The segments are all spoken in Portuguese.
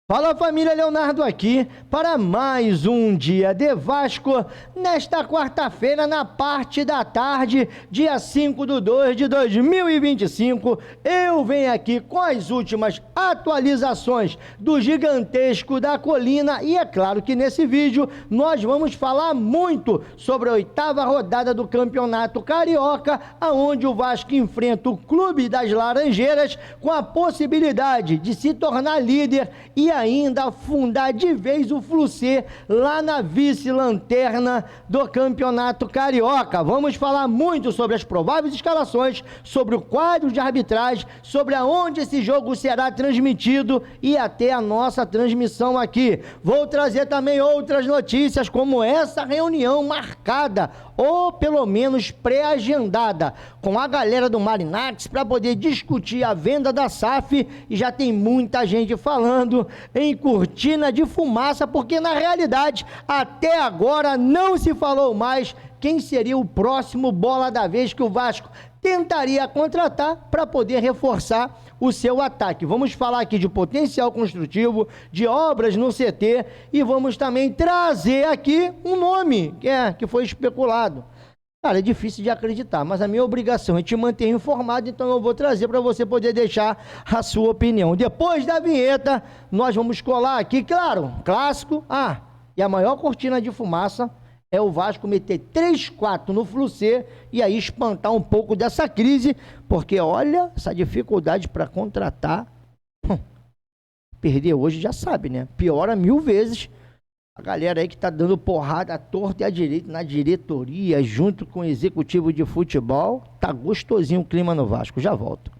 Fala família, Leonardo aqui para mais um dia de Vasco, nesta quarta-feira na parte da tarde, dia 5/2/2025, eu venho aqui com as últimas atualizações do Gigantesco da Colina e é claro que nesse vídeo nós vamos falar muito sobre a 8ª rodada do Campeonato Carioca, aonde o Vasco enfrenta o Clube das Laranjeiras com a possibilidade de se tornar líder e ainda afundar de vez o Flu-C lá na vice-lanterna do Campeonato Carioca. Vamos falar muito sobre as prováveis escalações, sobre o quadro de arbitragem, sobre aonde esse jogo será transmitido e até a nossa transmissão aqui. Vou trazer também outras notícias, como essa reunião marcada, ou pelo menos pré-agendada, com a galera do Marinax para poder discutir a venda da SAF, e já tem muita gente falando em cortina de fumaça, porque na realidade até agora não se falou mais quem seria o próximo bola da vez que o Vasco tentaria contratar para poder reforçar o seu ataque. Vamos falar aqui de potencial construtivo, de obras no CT e vamos também trazer aqui um nome que foi especulado. Cara, é difícil de acreditar, mas a minha obrigação é te manter informado, então eu vou trazer para você poder deixar a sua opinião. Depois da vinheta, nós vamos colar aqui, claro, clássico, e a maior cortina de fumaça é o Vasco meter 3-4 no Flu-C e aí espantar um pouco dessa crise, porque olha, essa dificuldade para contratar, perder hoje já sabe, né? Piora 1000 vezes. A galera aí que tá dando porrada à torta e à direita na diretoria, junto com o executivo de futebol, tá gostosinho o clima no Vasco. Já volto.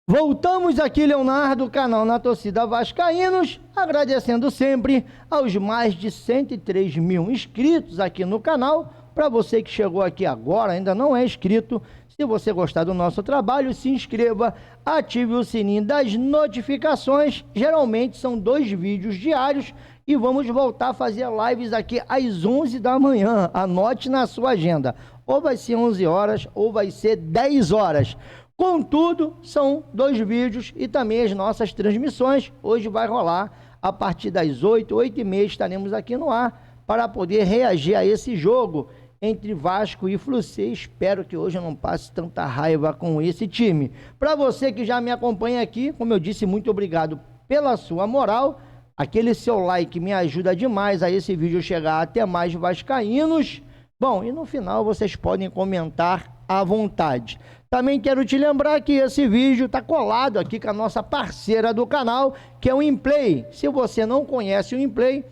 Voltamos aqui, Leonardo, canal Na Torcida Vascaínos, agradecendo sempre aos mais de 103 mil inscritos aqui no canal. Para você que chegou aqui agora, ainda não é inscrito, se você gostar do nosso trabalho, se inscreva, ative o sininho das notificações, geralmente são 2 vídeos diários e vamos voltar a fazer lives aqui às 11 da manhã, anote na sua agenda, ou vai ser 11 horas ou vai ser 10 horas. Contudo, são 2 vídeos e também as nossas transmissões. Hoje vai rolar a partir das 8, 8h30 estaremos aqui no ar para poder reagir a esse jogo entre Vasco e Flu-C. Espero que hoje eu não passe tanta raiva com esse time. Para você que já me acompanha aqui, como eu disse, muito obrigado pela sua moral. Aquele seu like me ajuda demais a esse vídeo chegar até mais vascaínos. Bom, e no final vocês podem comentar à vontade. Também quero te lembrar que esse vídeo está colado aqui com a nossa parceira do canal, que é o Inplay. Se você não conhece o Inplay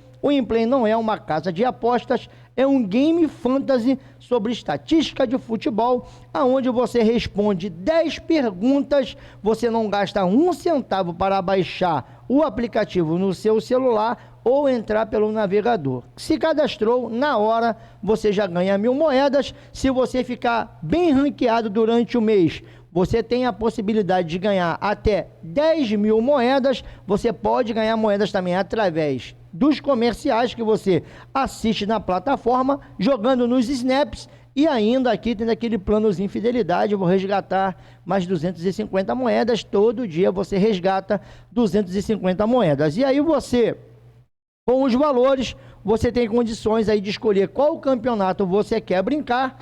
não é uma casa de apostas, é um game fantasy sobre estatística de futebol, aonde você responde 10 perguntas, você não gasta 1 centavo para baixar o aplicativo no seu celular ou entrar pelo navegador. Se cadastrou, na hora você já ganha 1000 moedas. Se você ficar bem ranqueado durante o mês, você tem a possibilidade de ganhar até 10.000 moedas. Você pode ganhar moedas também através dos comerciais que você assiste na plataforma, jogando nos snaps. E ainda aqui tem aquele planozinho fidelidade, eu vou resgatar mais 250 moedas. Todo dia você resgata 250 moedas. E aí você, com os valores, você tem condições aí de escolher qual campeonato você quer brincar.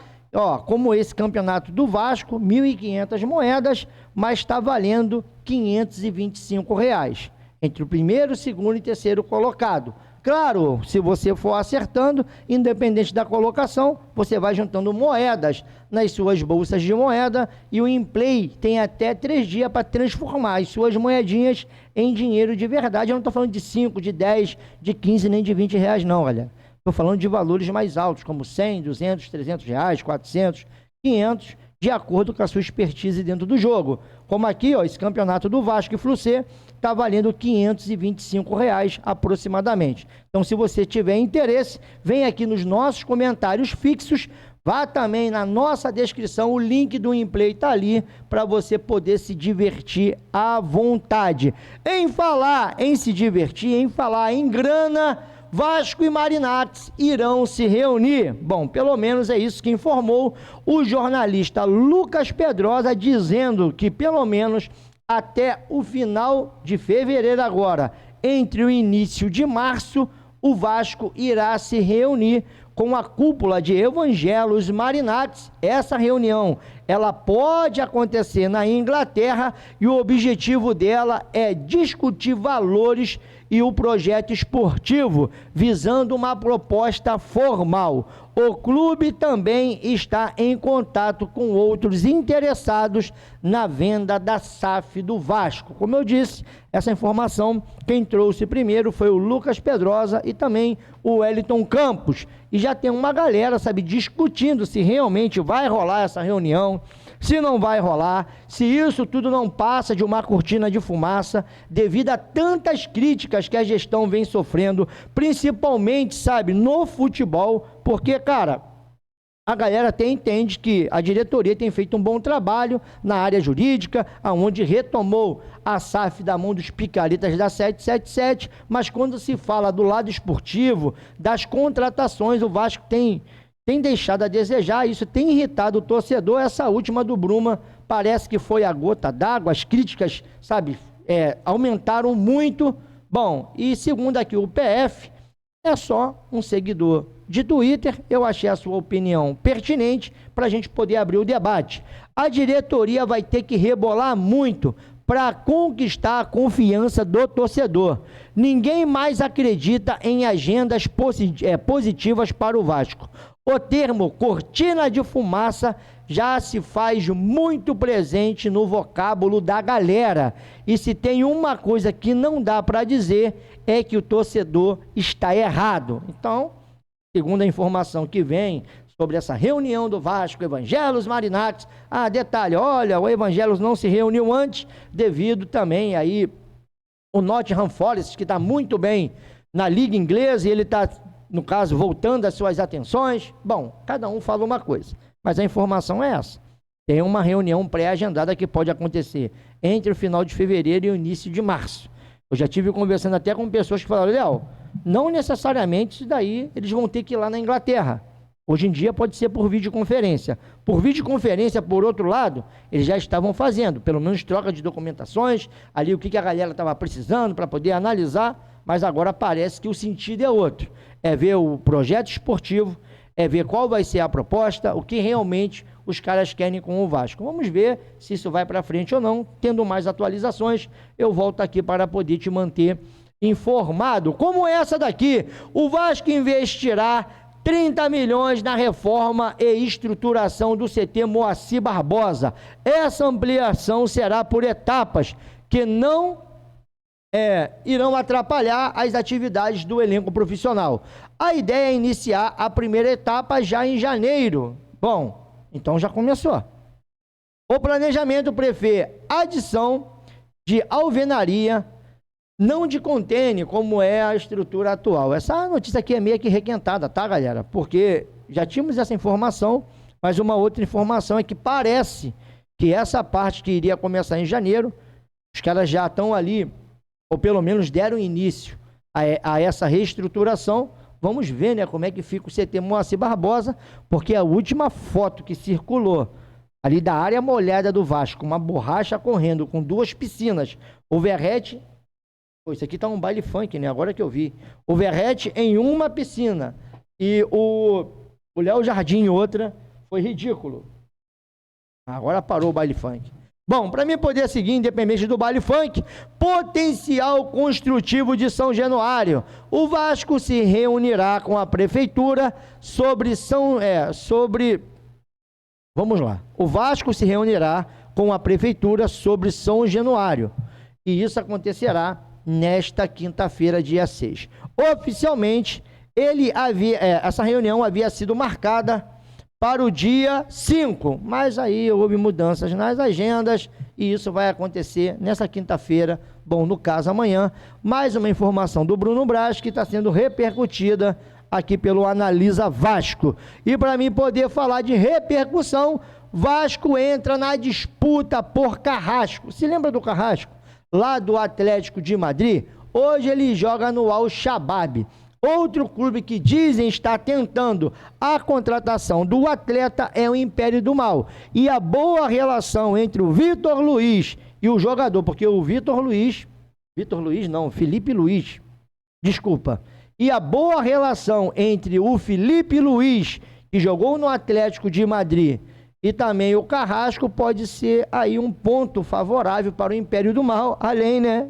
Como esse campeonato do Vasco, 1.500 moedas, mas está valendo R$ 525 entre o primeiro, segundo e terceiro colocado. Claro, se você for acertando, independente da colocação, você vai juntando moedas nas suas bolsas de moeda e o Inplay tem até 3 dias para transformar as suas moedinhas em dinheiro de verdade. Eu não estou falando de 5, de 10, de 15, nem de 20 reais não, olha. Estou falando de valores mais altos, como 100, 200, 300 reais, 400, 500, de acordo com a sua expertise dentro do jogo. Como aqui, esse campeonato do Vasco e Flu-C está valendo R$ 525 aproximadamente. Então, se você tiver interesse, vem aqui nos nossos comentários fixos, Vá também na nossa descrição, o link do Implay está ali para você poder se divertir à vontade. Em falar em se divertir, em falar em grana, Vasco e Marinacci irão se reunir. Bom, pelo menos é isso que informou o jornalista Lucas Pedrosa, dizendo que pelo menos até o final de fevereiro agora, entre o início de março, o Vasco irá se reunir com a cúpula de Evangelos Marinacci. Essa reunião, ela pode acontecer na Inglaterra e o objetivo dela é discutir valores e o projeto esportivo, visando uma proposta formal. O clube também está em contato com outros interessados na venda da SAF do Vasco. Como eu disse, essa informação, quem trouxe primeiro foi o Lucas Pedrosa e também o Wellington Campos. E já tem uma galera, sabe, discutindo se realmente vai rolar essa reunião, se não vai rolar, se isso tudo não passa de uma cortina de fumaça, devido a tantas críticas que a gestão vem sofrendo, principalmente, sabe, no futebol, porque, cara, a galera até entende que a diretoria tem feito um bom trabalho na área jurídica, aonde retomou a SAF da mão dos picaretas da 777, mas quando se fala do lado esportivo, das contratações, o Vasco tem deixado a desejar, isso tem irritado o torcedor. Essa última do Bruma parece que foi a gota d'água, as críticas, sabe, aumentaram muito. Bom, e segundo aqui o PF, é só um seguidor de Twitter, eu achei a sua opinião pertinente para a gente poder abrir o debate. A diretoria vai ter que rebolar muito para conquistar a confiança do torcedor. Ninguém mais acredita em agendas positivas para o Vasco. O termo cortina de fumaça já se faz muito presente no vocábulo da galera. E se tem uma coisa que não dá para dizer, é que o torcedor está errado. Então, segundo a informação que vem sobre essa reunião do Vasco, Evangelos Marinacci, detalhe, olha, o Evangelos não se reuniu antes, devido também aí o Nottingham Forest, que está muito bem na Liga Inglesa, e ele está, no caso, voltando às suas atenções. Bom, cada um fala uma coisa, mas a informação é essa. Tem uma reunião pré-agendada que pode acontecer entre o final de fevereiro e o início de março. Eu já tive conversando até com pessoas que falaram, Léo, não necessariamente isso daí eles vão ter que ir lá na Inglaterra. Hoje em dia pode ser por videoconferência. Por videoconferência, por outro lado, eles já estavam fazendo, pelo menos troca de documentações, ali o que a galera estava precisando para poder analisar, mas agora parece que o sentido é outro. É ver o projeto esportivo, é ver qual vai ser a proposta, o que realmente os caras querem com o Vasco. Vamos ver se isso vai para frente ou não. Tendo mais atualizações, eu volto aqui para poder te manter informado. Como essa daqui, o Vasco investirá 30 milhões na reforma e estruturação do CT Moacir Barbosa. Essa ampliação será por etapas que não irão atrapalhar as atividades do elenco profissional. A ideia é iniciar a primeira etapa já em janeiro. Bom, então já começou. O planejamento prevê adição de alvenaria, não de container, como é a estrutura atual. Essa notícia aqui é meio que requentada, tá, galera? Porque já tínhamos essa informação, mas uma outra informação é que parece que essa parte que iria começar em janeiro, os caras já estão ali, ou pelo menos deram início a essa reestruturação. Vamos ver, né, como é que fica o CT Moacir Barbosa, porque a última foto que circulou ali da área molhada do Vasco, uma borracha correndo com duas piscinas, o Verrete... Isso aqui tá um baile funk, né? Agora que eu vi. O Verrete em uma piscina e o Léo Jardim em outra. Foi ridículo. Agora parou o baile funk. Bom, para mim poder seguir, independente do baile funk, potencial construtivo de São Januário. O Vasco se reunirá com a prefeitura Vamos lá. O Vasco se reunirá com a prefeitura sobre São Januário. E isso acontecerá nesta quinta-feira, dia 6. Oficialmente, essa reunião havia sido marcada para o dia 5, mas aí houve mudanças nas agendas e isso vai acontecer nessa quinta-feira, bom, no caso amanhã. Mais uma informação do Bruno Braz que está sendo repercutida aqui pelo Analisa Vasco. E para mim poder falar de repercussão, Vasco entra na disputa por Carrasco. Se lembra do Carrasco? Lá do Atlético de Madrid? Hoje ele joga no Al-Shabaab. Outro clube que dizem estar tentando a contratação do atleta é o Império do Mal. E a boa relação entre o Vitor Luiz e o jogador, porque o Felipe Luiz, desculpa. E a boa relação entre o Felipe Luiz, que jogou no Atlético de Madrid, e também o Carrasco, pode ser aí um ponto favorável para o Império do Mal, além, né?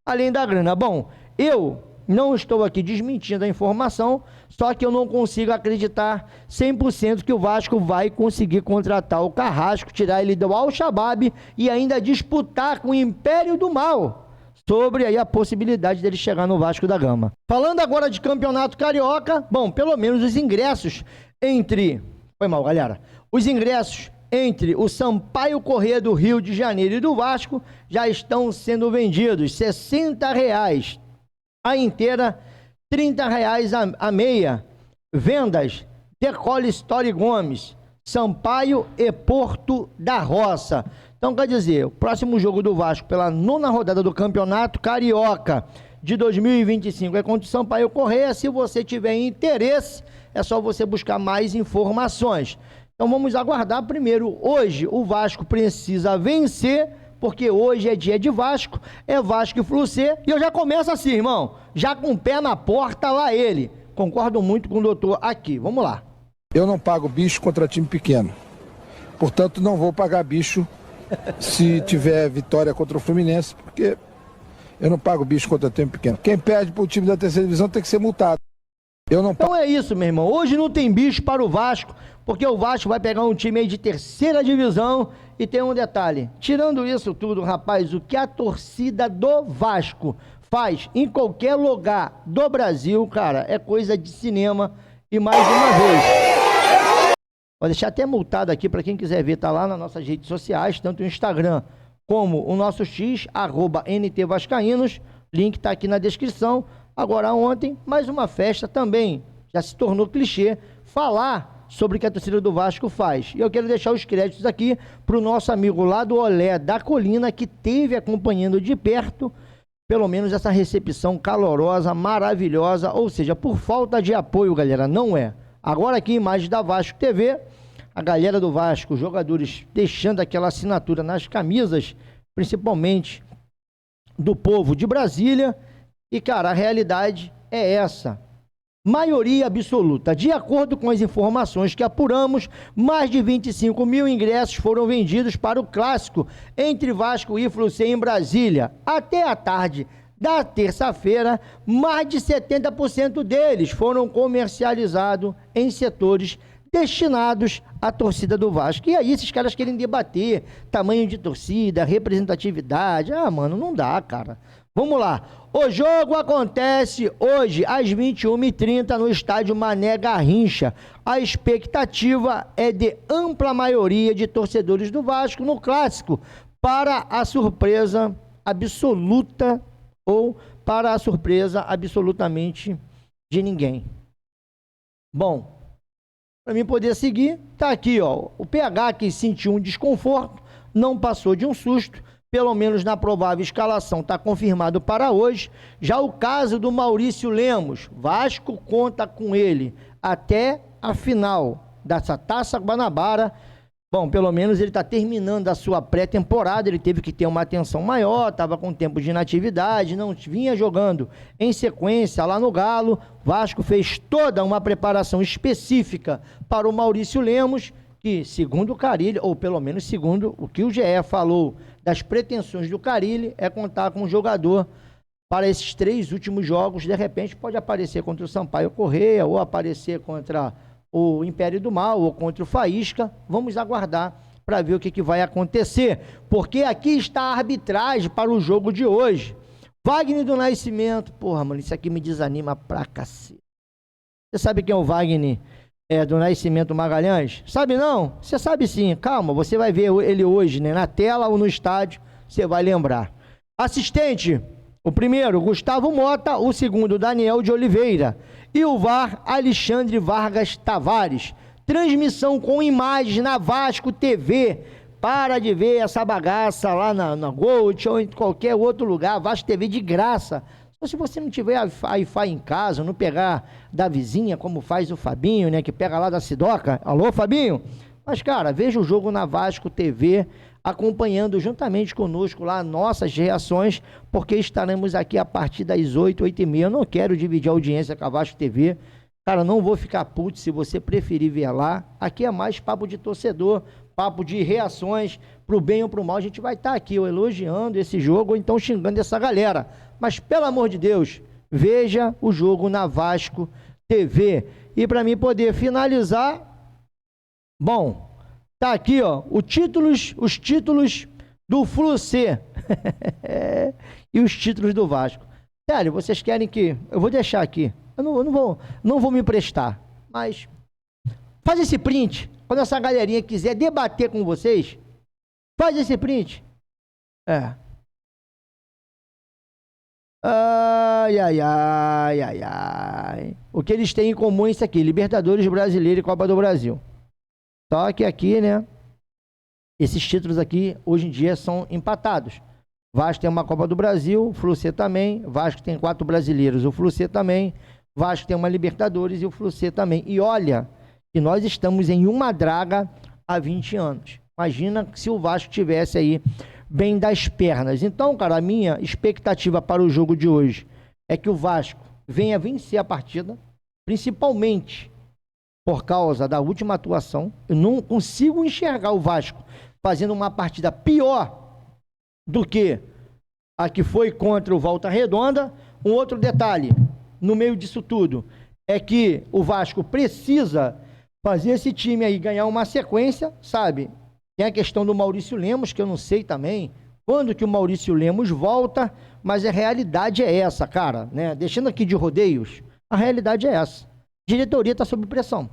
Além da grana. Bom, eu não estou aqui desmentindo a informação, só que eu não consigo acreditar 100% que o Vasco vai conseguir contratar o Carrasco, tirar ele do Al-Shabaab e ainda disputar com o Império do Mal sobre aí a possibilidade dele chegar no Vasco da Gama. Falando agora de Campeonato Carioca, bom, pelo menos os ingressos entre... Foi mal, galera. Os ingressos entre o Sampaio Corrêa do Rio de Janeiro e do Vasco já estão sendo vendidos, R$ 60 a inteira, R$ 30 a meia. Vendas, Decole Story Gomes, Sampaio e Porto da Roça. Então, quer dizer, o próximo jogo do Vasco pela 9ª rodada do Campeonato Carioca de 2025 é contra o Sampaio Corrêa. Se você tiver interesse, é só você buscar mais informações. Então, vamos aguardar primeiro. Hoje, o Vasco precisa vencer, porque hoje é dia de Vasco, é Vasco e Flu-C, e eu já começo assim, irmão, já com o pé na porta, lá ele. Concordo muito com o doutor aqui, vamos lá. Eu não pago bicho contra time pequeno, portanto não vou pagar bicho se tiver vitória contra o Fluminense, porque eu não pago bicho contra time pequeno. Quem perde para o time da terceira divisão tem que ser multado. Então é isso, meu irmão, hoje não tem bicho para o Vasco, porque o Vasco vai pegar um time aí de terceira divisão. E tem um detalhe, tirando isso tudo, rapaz, o que a torcida do Vasco faz em qualquer lugar do Brasil, cara, é coisa de cinema. E mais uma vez, vou deixar até multado aqui para quem quiser ver, tá lá nas nossas redes sociais, tanto o Instagram como o nosso X, @NTVascaínos, link tá aqui na descrição. Agora ontem, mais uma festa também, já se tornou clichê falar sobre o que a torcida do Vasco faz. E eu quero deixar os créditos aqui para o nosso amigo lá do Olé da Colina, que teve acompanhando de perto, pelo menos essa recepção calorosa, maravilhosa, ou seja, por falta de apoio, galera, não é. Agora aqui, imagem da Vasco TV, a galera do Vasco, jogadores deixando aquela assinatura nas camisas, principalmente do povo de Brasília, e cara, a realidade é essa. Maioria absoluta. De acordo com as informações que apuramos, mais de 25 mil ingressos foram vendidos para o clássico entre Vasco e Flu-C em Brasília. Até a tarde da terça-feira, mais de 70% deles foram comercializados em setores destinados à torcida do Vasco. E aí esses caras querem debater tamanho de torcida, representatividade. Ah, mano, não dá, cara. Vamos lá. O jogo acontece hoje às 21h30 no estádio Mané Garrincha. A expectativa é de ampla maioria de torcedores do Vasco no clássico, para a surpresa absoluta ou para a surpresa absolutamente de ninguém. Bom, para mim poder seguir, tá aqui, ó, o PH que sentiu um desconforto, não passou de um susto, pelo menos na provável escalação está confirmado para hoje. Já o caso do Maurício Lemos, Vasco conta com ele até a final dessa Taça Guanabara. Bom, pelo menos ele está terminando a sua pré-temporada, ele teve que ter uma atenção maior, estava com tempo de inatividade, não vinha jogando em sequência lá no Galo. Vasco fez toda uma preparação específica para o Maurício Lemos, que segundo o Carille, ou pelo menos segundo o que o GE falou das pretensões do Carille, é contar com um jogador para esses 3 últimos jogos. De repente pode aparecer contra o Sampaio Corrêa, ou aparecer contra o Império do Mal, ou contra o Faísca. Vamos aguardar para ver o que vai acontecer, porque aqui está a arbitragem para o jogo de hoje. Wagner do Nascimento, porra, mano, isso aqui me desanima pra cacete. Você sabe quem é o Wagner do Nascimento Magalhães? Sabe não? Você sabe sim, calma, você vai ver ele hoje, né, na tela ou no estádio, você vai lembrar. Assistente, O primeiro, Gustavo Mota. O segundo, Daniel de Oliveira. E o VAR, Alexandre Vargas Tavares. Transmissão com imagens na Vasco TV. Para de ver essa bagaça lá na Gold ou em qualquer outro lugar. Vasco TV de graça. Só se você não tiver Wi-Fi em casa, não pegar da vizinha, como faz o Fabinho, né? Que pega lá da Sidoca. Alô, Fabinho? Mas, cara, veja o jogo na Vasco TV, acompanhando juntamente conosco lá nossas reações, porque estaremos aqui a partir das 8, 8h30. Eu não quero dividir a audiência com a Vasco TV. Cara, não vou ficar puto se você preferir ver lá. Aqui é mais papo de torcedor, papo de reações, pro bem ou pro mal. A gente vai estar aqui ou elogiando esse jogo ou então xingando essa galera. Mas, pelo amor de Deus, veja o jogo na Vasco TV. E para mim poder finalizar, bom, tá aqui, ó, os títulos do Flu-C e os títulos do Vasco. Sério, vocês querem que... Eu vou deixar aqui. Eu não vou me emprestar, mas faz esse print. Quando essa galerinha quiser debater com vocês, faz esse print. Ai, ai, ai, ai, ai. O que eles têm em comum é isso aqui: Libertadores Brasileiro e Copa do Brasil. Só que aqui, né, esses títulos aqui, hoje em dia, são empatados. Vasco tem uma Copa do Brasil, o Flu-C também. Vasco tem 4 brasileiros, o Flu-C também. Vasco tem uma Libertadores e o Flu-C também. E olha que nós estamos em uma draga há 20 anos. Imagina se o Vasco tivesse aí bem das pernas. Então, cara, a minha expectativa para o jogo de hoje é que o Vasco venha vencer a partida, principalmente por causa da última atuação. Eu não consigo enxergar o Vasco fazendo uma partida pior do que a que foi contra o Volta Redonda. Um outro detalhe no meio disso tudo é que o Vasco precisa fazer esse time aí ganhar uma sequência, sabe? Tem a questão do Maurício Lemos, que eu não sei também quando que o Maurício Lemos volta, mas a realidade é essa, cara, né? Deixando aqui de rodeios, a realidade é essa. A diretoria está sob pressão.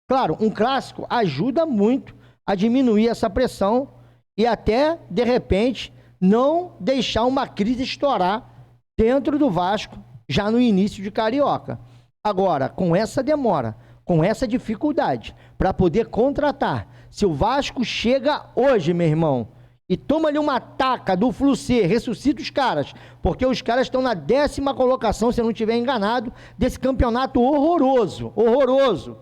Claro, um clássico ajuda muito a diminuir essa pressão e até, de repente, não deixar uma crise estourar dentro do Vasco já no início de Carioca. Agora, com essa demora, com essa dificuldade para poder contratar, se o Vasco chega hoje, meu irmão, e toma ali uma taca do Flu-C, ressuscita os caras, porque os caras estão na 10ª colocação, se eu não estiver enganado, desse campeonato horroroso, horroroso.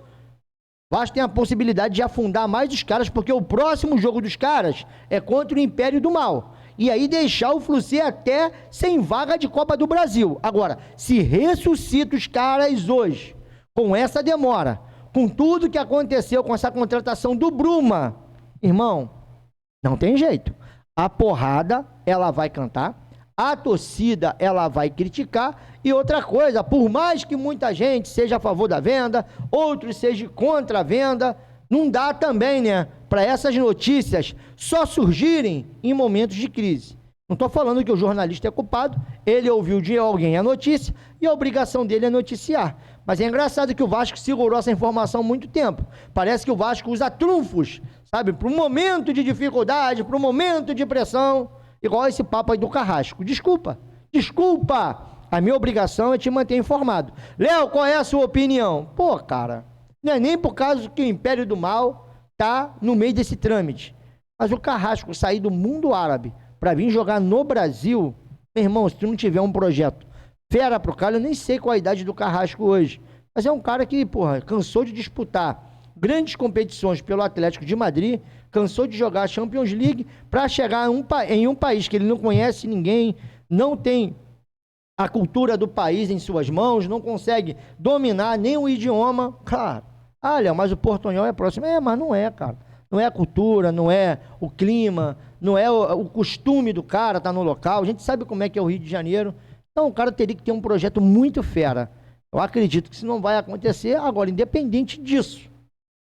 O Vasco tem a possibilidade de afundar mais os caras, porque o próximo jogo dos caras é contra o Império do Mal. E aí deixar o Flu-C até sem vaga de Copa do Brasil. Agora, se ressuscita os caras hoje, com essa demora, com tudo que aconteceu com essa contratação do Bruma, irmão, não tem jeito. A porrada, ela vai cantar, a torcida, ela vai criticar, e outra coisa, por mais que muita gente seja a favor da venda, outros sejam contra a venda, não dá também, né, para essas notícias só surgirem em momentos de crise. Não estou falando que o jornalista é culpado, ele ouviu de alguém a notícia e a obrigação dele é noticiar. Mas é engraçado que o Vasco segurou essa informação há muito tempo. Parece que o Vasco usa trunfos, sabe, para um momento de dificuldade, para um momento de pressão, igual esse papo aí do Carrasco. Desculpa, a minha obrigação é te manter informado. Léo, qual é a sua opinião? Pô, cara, não é nem por causa que o Império do Mal tá no meio desse trâmite. Mas o Carrasco sair do mundo árabe para vir jogar no Brasil, meu irmão, se tu não tiver um projeto fera pro cara, eu nem sei qual a idade do Carrasco hoje, mas é um cara que, porra, cansou de disputar grandes competições pelo Atlético de Madrid, cansou de jogar a Champions League para chegar em um país que ele não conhece ninguém, não tem a cultura do país em suas mãos, não consegue dominar nem o idioma. Claro, Léo, mas o Portunhol é próximo. Mas não é, cara. Não é a cultura, não é o clima, não é o costume do cara estar no local. A gente sabe como é que é o Rio de Janeiro. Então o cara teria que ter um projeto muito fera. Eu acredito que isso não vai acontecer. Agora, independente disso,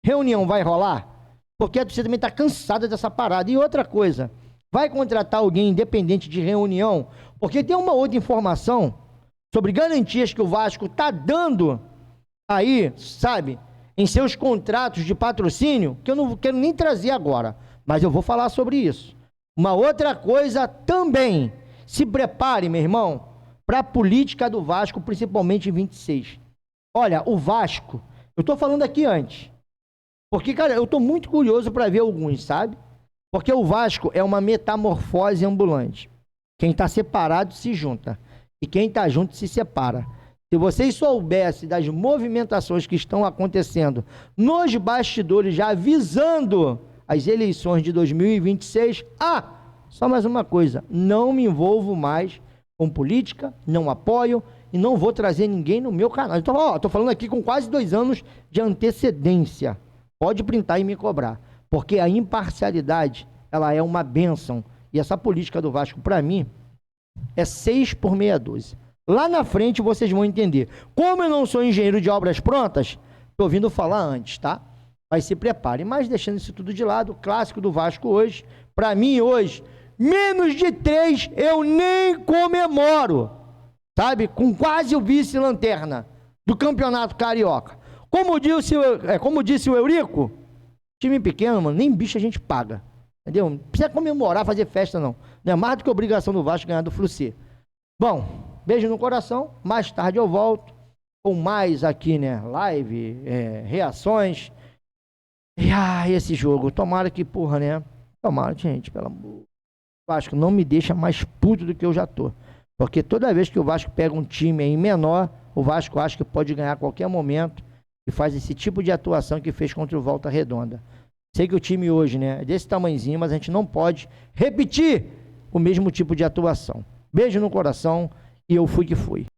reunião vai rolar? Porque a torcida também está cansada dessa parada. E outra coisa, vai contratar alguém independente de reunião? Porque tem uma outra informação sobre garantias que o Vasco está dando aí, sabe, em seus contratos de patrocínio, que eu não quero nem trazer agora, mas eu vou falar sobre isso. Uma outra coisa também, se prepare, meu irmão, para a política do Vasco, principalmente em 26. Olha, o Vasco, eu tô falando aqui antes, porque, cara, eu tô muito curioso para ver alguns, sabe? Porque o Vasco é uma metamorfose ambulante. Quem tá separado se junta, e quem tá junto se separa. Se vocês soubessem das movimentações que estão acontecendo nos bastidores, já avisando as eleições de 2026, só mais uma coisa, não me envolvo mais com política, não apoio e não vou trazer ninguém no meu canal. Então, tô falando aqui com quase 2 anos de antecedência. Pode printar e me cobrar, porque a imparcialidade, ela é uma bênção. E essa política do Vasco, para mim, é 6 por meia dúzia. Lá na frente vocês vão entender. Como eu não sou engenheiro de obras prontas, tô ouvindo falar antes, tá? Mas se preparem. Mas deixando isso tudo de lado, o clássico do Vasco hoje, para mim hoje, menos de 3 eu nem comemoro, sabe? Com quase o vice-lanterna do Campeonato Carioca. Como disse o Eurico, time pequeno, mano, nem bicho a gente paga. Entendeu? Não precisa comemorar, fazer festa, não. Não é mais do que obrigação do Vasco ganhar do Fluminense. Bom, beijo no coração. Mais tarde eu volto com mais aqui, né? Live, reações. E esse jogo. Tomara que, porra, né? Tomara, gente, pelo amor. O Vasco não me deixa mais puto do que eu já tô. Porque toda vez que o Vasco pega um time aí menor, o Vasco acha que pode ganhar a qualquer momento e faz esse tipo de atuação que fez contra o Volta Redonda. Sei que o time hoje, né, é desse tamanhozinho, mas a gente não pode repetir o mesmo tipo de atuação. Beijo no coração e eu fui que fui.